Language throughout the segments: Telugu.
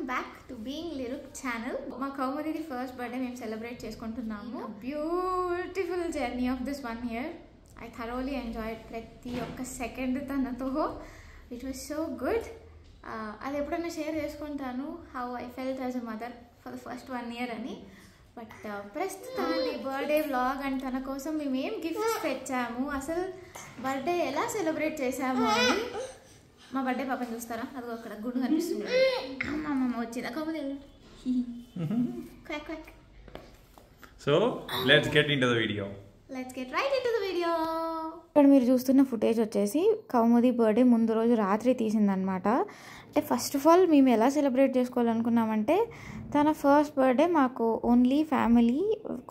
back to Being Lyric channel. మా కౌముదిది ఫస్ట్ బర్త్డే మేము సెలబ్రేట్ చేసుకుంటున్నాము. Beautiful journey of this 1 year. I thoroughly enjoyed ప్రతి ఒక్క సెకండ్ తనతో. It was so good. అది ఎప్పుడైనా షేర్ చేసుకుంటాను how I felt as a mother for the first 1 year అని. బట్ ప్రస్తుతాన్ని బర్త్డే వ్లాగ్ అండ్ తన కోసం మేము ఏం గిఫ్ట్స్ తెచ్చాము, అసలు బర్త్డే ఎలా సెలబ్రేట్ చేసాము అని. మా బర్త్డే పాపని చూస్తారా, అది అక్కడ గుండు కనిపిస్తుంది. అమ్మమ్మ వచ్చింది కాకపోతే quack quack. So let's get into the video. ఇక్కడ మీరు చూస్తున్న ఫుటేజ్ వచ్చేసి కౌముది బర్త్డే ముందు రోజు రాత్రి తీసిందనమాట. అంటే ఫస్ట్ ఆఫ్ ఆల్ మేము ఎలా సెలబ్రేట్ చేసుకోవాలనుకున్నామంటే, తన ఫస్ట్ బర్త్డే మాకు ఓన్లీ ఫ్యామిలీ,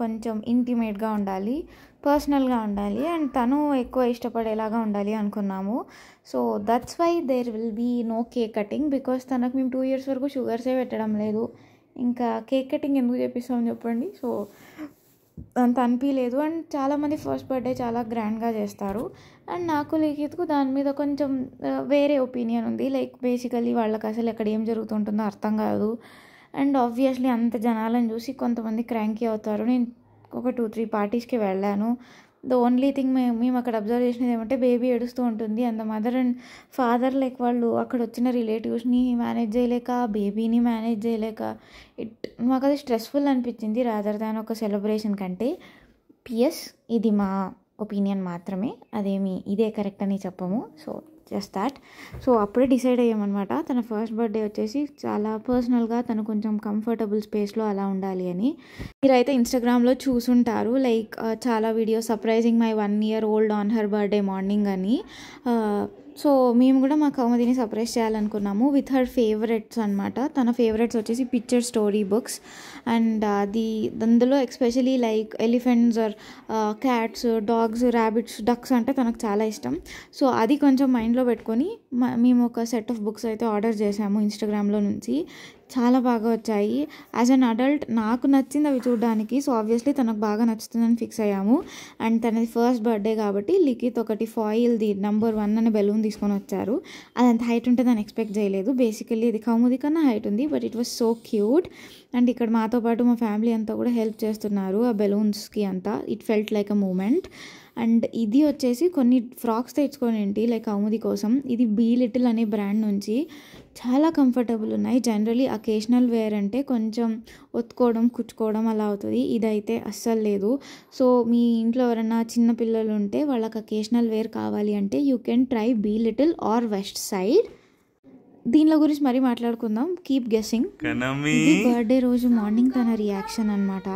కొంచెం ఇంటిమేట్గా ఉండాలి, పర్సనల్గా ఉండాలి అండ్ తను ఎక్కువ ఇష్టపడేలాగా ఉండాలి అనుకున్నాము. So that's why there will be no cake cutting, because తనకు మేము 2 years వరకు షుగర్సే పెట్టడం లేదు. ఇంకా కేక్ కటింగ్ ఎందుకు చేపిస్తామని చెప్పండి. సో అంత అనిపించలేదు. అండ్ చాలామంది ఫస్ట్ బర్త్డే చాలా గ్రాండ్గా చేస్తారు. అండ్ నాకు లిఖిత్కు దాని మీద కొంచెం వేరే ఒపీనియన్ ఉంది. లైక్ బేసికలీ వాళ్ళకి అసలు ఎక్కడ ఏం జరుగుతుంటుందో అర్థం కాదు. అండ్ ఆబ్వియస్లీ అంత జనాలను చూసి కొంతమంది క్రాంకీ అవుతారు. నేను ఒక 2-3 పార్టీస్కి వెళ్ళాను. ద ఓన్లీ థింగ్ మేము అక్కడ అబ్జర్వ్ చేసినది ఏమంటే, బేబీ ఏడుస్తూ ఉంటుంది and the mother and father like వాళ్ళు అక్కడ వచ్చిన రిలేటివ్స్ని మేనేజ్ చేయలేక, బేబీని మేనేజ్ చేయలేక, మాకు అది స్ట్రెస్ఫుల్ అనిపించింది రాదర్ దాన్ ఒక సెలబ్రేషన్ కంటే. పిఎస్ ఇది మా ఒపీనియన్ మాత్రమే, అదేమి ఇదే కరెక్ట్ అని చెప్పము. So just that. సో అప్పుడే డిసైడ్ అయ్యామన్నమాట, తన ఫస్ట్ బర్త్డే వచ్చేసి చాలా పర్సనల్గా తను కొంచెం కంఫర్టబుల్ స్పేస్లో అలా ఉండాలి అని. మీరైతే ఇన్స్టాగ్రామ్లో చూసుంటారు, లైక్ చాలా videos surprising my 1 year old on her birthday morning అని. సో మేము కూడా మా కౌముదిని సర్ప్రైజ్ చేయాలనుకున్నాము విత్ హర్ ఫేవరెట్స్ అనమాట. తన ఫేవరెట్స్ వచ్చేసి పిక్చర్ స్టోరీ బుక్స్ అండ్ అందులో especially like elephants or cats, dogs, rabbits, ducks అంటే తనకు చాలా ఇష్టం. సో అది కొంచెం మైండ్లో పెట్టుకొని మేము ఒక సెట్ ఆఫ్ బుక్స్ అయితే ఆర్డర్ చేసాము ఇన్స్టాగ్రామ్లో నుంచి. చాలా బాగా వచ్చాయి. యాజ్ అన్ అడల్ట్ నాకు నచ్చింది అవి చూడడానికి. సో ఆబ్వియస్లీ తనకు బాగా నచ్చుతుందని ఫిక్స్ అయ్యాము. అండ్ తనది ఫస్ట్ బర్త్డే కాబట్టి లిఖిత్ ఒకటి ఫాయిల్ది నెంబర్ 1 అనే బెలూన్ తీసుకొని వచ్చారు. అది అంత హైట్ ఉంటుందని ఎక్స్పెక్ట్ చేయలేదు. బేసికల్లీ ఇది కౌముది కన్నా హైట్ ఉంది, but it was so cute. And ఇక్కడ మాతో పాటు మా ఫ్యామిలీ అంతా కూడా హెల్ప్ చేస్తున్నారు ఆ బెలూన్స్కి అంతా. It felt like a moment. And ఇది వచ్చేసి కొన్ని ఫ్రాక్స్ తెచ్చుకోనేంటి లైక్ కౌముది కోసం. ఇది బీ లిటిల్ అనే బ్రాండ్ నుంచి చాలా కంఫర్టబుల్ ఉన్నాయి. జనరలీ అకేషనల్ వేర్ అంటే కొంచెం ఒత్తుకోవడం, కుచ్చుకోవడం అలా అవుతుంది. ఇదైతే అస్సలు లేదు. సో మీ ఇంట్లో ఎవరైనా చిన్న పిల్లలు ఉంటే వాళ్ళకి అకేషనల్ వేర్ కావాలి అంటే you can try be little or west side. దీనిలో గురించి మరీ మాట్లాడుకుందాం. Keep guessing. ఇది బర్త్డే రోజు మార్నింగ్ తన రియాక్షన్ అనమాట.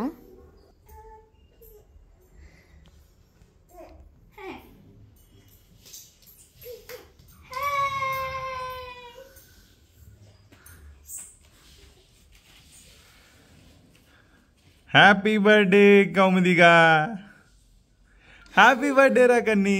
హ్యాపీ బర్త్డే కౌముదిగా, హ్యాపీ బర్త్డే రా కన్నీ.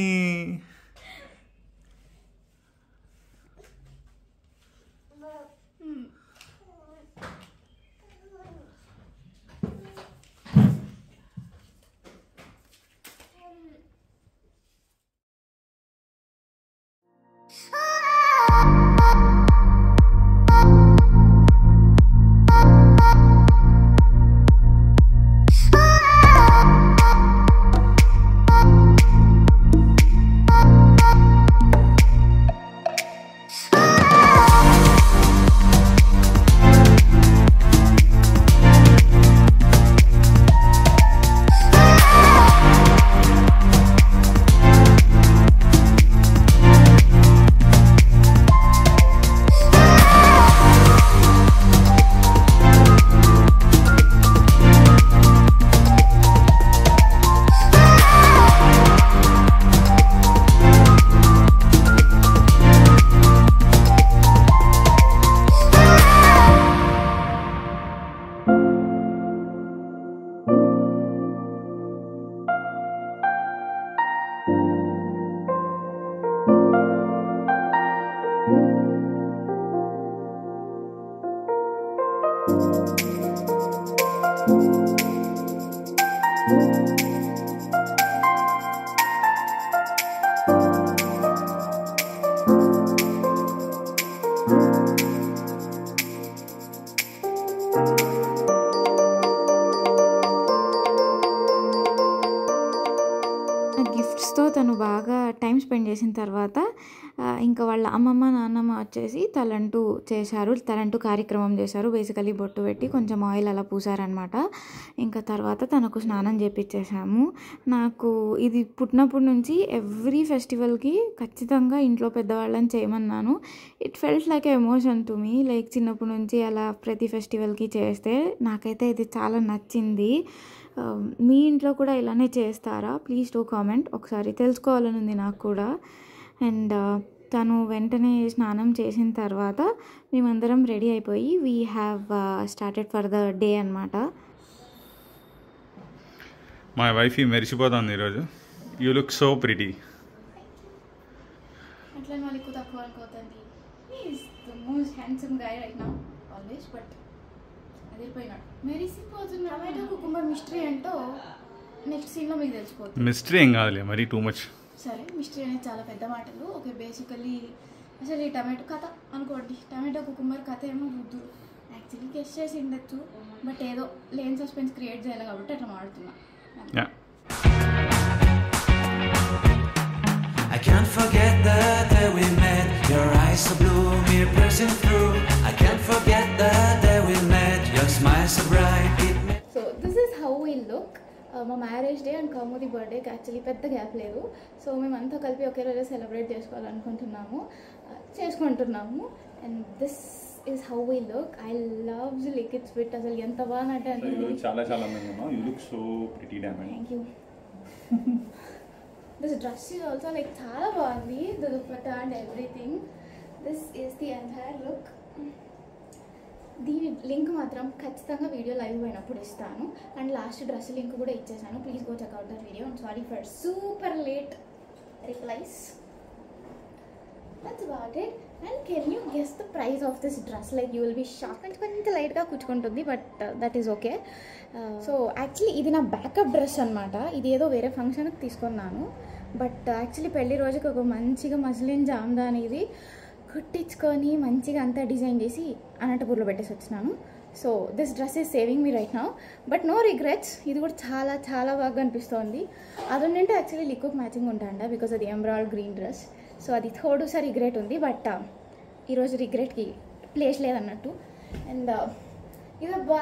చేసిన తర్వాత ఇంకా వాళ్ళ అమ్మమ్మ నాన్నమ్మ వచ్చేసి తలంటూ చేశారు, తలంటూ కార్యక్రమం చేశారు. బేసికలీ బొట్టు పెట్టి కొంచెం ఆయిల్ అలా పూసారనమాట. ఇంకా తర్వాత తనకు స్నానం చేపించేసాము. నాకు ఇది పుట్టినప్పటి నుంచి ఎవ్రీ ఫెస్టివల్కి ఖచ్చితంగా ఇంట్లో పెద్దవాళ్ళని చేయమన్నాను. It felt like emotion to me, like చిన్నప్పటి నుంచి అలా ప్రతి ఫెస్టివల్కి చేస్తే నాకైతే ఇది చాలా నచ్చింది. మీ ఇంట్లో కూడా ఇలానే చేస్తారా? ప్లీజ్ డూ కామెంట్, ఒకసారి తెలుసుకోవాలని ఉంది నాకు కూడా. అండ్ తను వెంటనే స్నానం చేసిన తర్వాత మేమందరం రెడీ అయిపోయి we have started for the day అనమాట. మా వైఫ్ మెరిసిపోతుంది ఈరోజు. You look so pretty. అట్లా మళ్ళీ తక్కువ అనుకోతుంది. Is the most handsome guy right now always, but అదిపోయినాడు మెరిసిపోతున్నా. టమాటో కుకుంబర్ మిస్టరీ ఏంటో నెక్స్ట్ సీన్లో మీకు తెలిసిపోతుంది. మిస్టరీ ఏం కాదులే, మరీ టూ మచ్. సరే, మిస్టరీ అనేది చాలా పెద్ద మాటలు. ఓకే, బేసికలీ అసలు ఈ టమాటో కథ అనుకోండి, టమాటో కుకుంబర్ కథ ఏమో వద్దు. యాక్చువల్లీ గెస్ట్ చేసి ఉండొచ్చు, బట్ ఏదో లేని సస్పెన్స్ క్రియేట్ చేయాలి కాబట్టి అట్లా మాడుతున్నా. I can't forget the day we met. Your eyes so blue, me piercing through. I can't forget the day we met. Your smile so bright. So this is how we look. మా మ్యారేజ్ డే అండ్ కౌముది బర్త్డేకి యాక్చువల్లీ పెద్ద గ్యాప్ లేదు. సో మేమంతా కలిపి ఒకే రోజు సెలబ్రేట్ చేసుకుంటున్నాము. And this is how we look. I love liquid sweet. అసలు ఎంత బాగా అంటే చాలా చాలా అందంగా ఉన్నావు. You look so pretty diamond. Thank you. This dress is also like చాలా బాగుంది, the dupatta and everything. This is the entire look. దీని లింక్ మాత్రం ఖచ్చితంగా వీడియో లైవ్ అయినప్పుడు ఇస్తాను. అండ్ లాస్ట్ డ్రెస్ లింక్ కూడా ఇచ్చేసాను. Please go check out that video. And sorry for super late replies. That's about it. And can you guess the price of this dress? Like you will be shock. అంటే కొంచెం లైట్గా కూర్చుకుంటుంది, but that is okay. So actually ఇది నా బ్యాకప్ డ్రెస్ అనమాట. ఇది ఏదో వేరే ఫంక్షన్కి తీసుకున్నాను, బట్ యాక్చువల్లీ పెళ్లి రోజుకి ఒక మంచిగా మస్లిన్ జామ్దాని ఇది కుట్టించుకొని మంచిగా అంతా డిజైన్ చేసి అనంతపూర్లో పెట్టేసి వచ్చినాను. So this dress is saving me right now, but no regrets. ఇది కూడా చాలా చాలా బాగా అనిపిస్తుంది. అది ఉండింటే యాక్చువల్లీ లిక్విడ్ మ్యాచింగ్ ఉంటాండ, బికాజ్ అది ఎమరాల్డ్ గ్రీన్ డ్రెస్. సో అది థోడుసారి రిగ్రెట్ ఉంది, బట్ ఈరోజు రిగ్రెట్కి ప్లేస్ లేదన్నట్టు. అండ్ ఇదబ్బా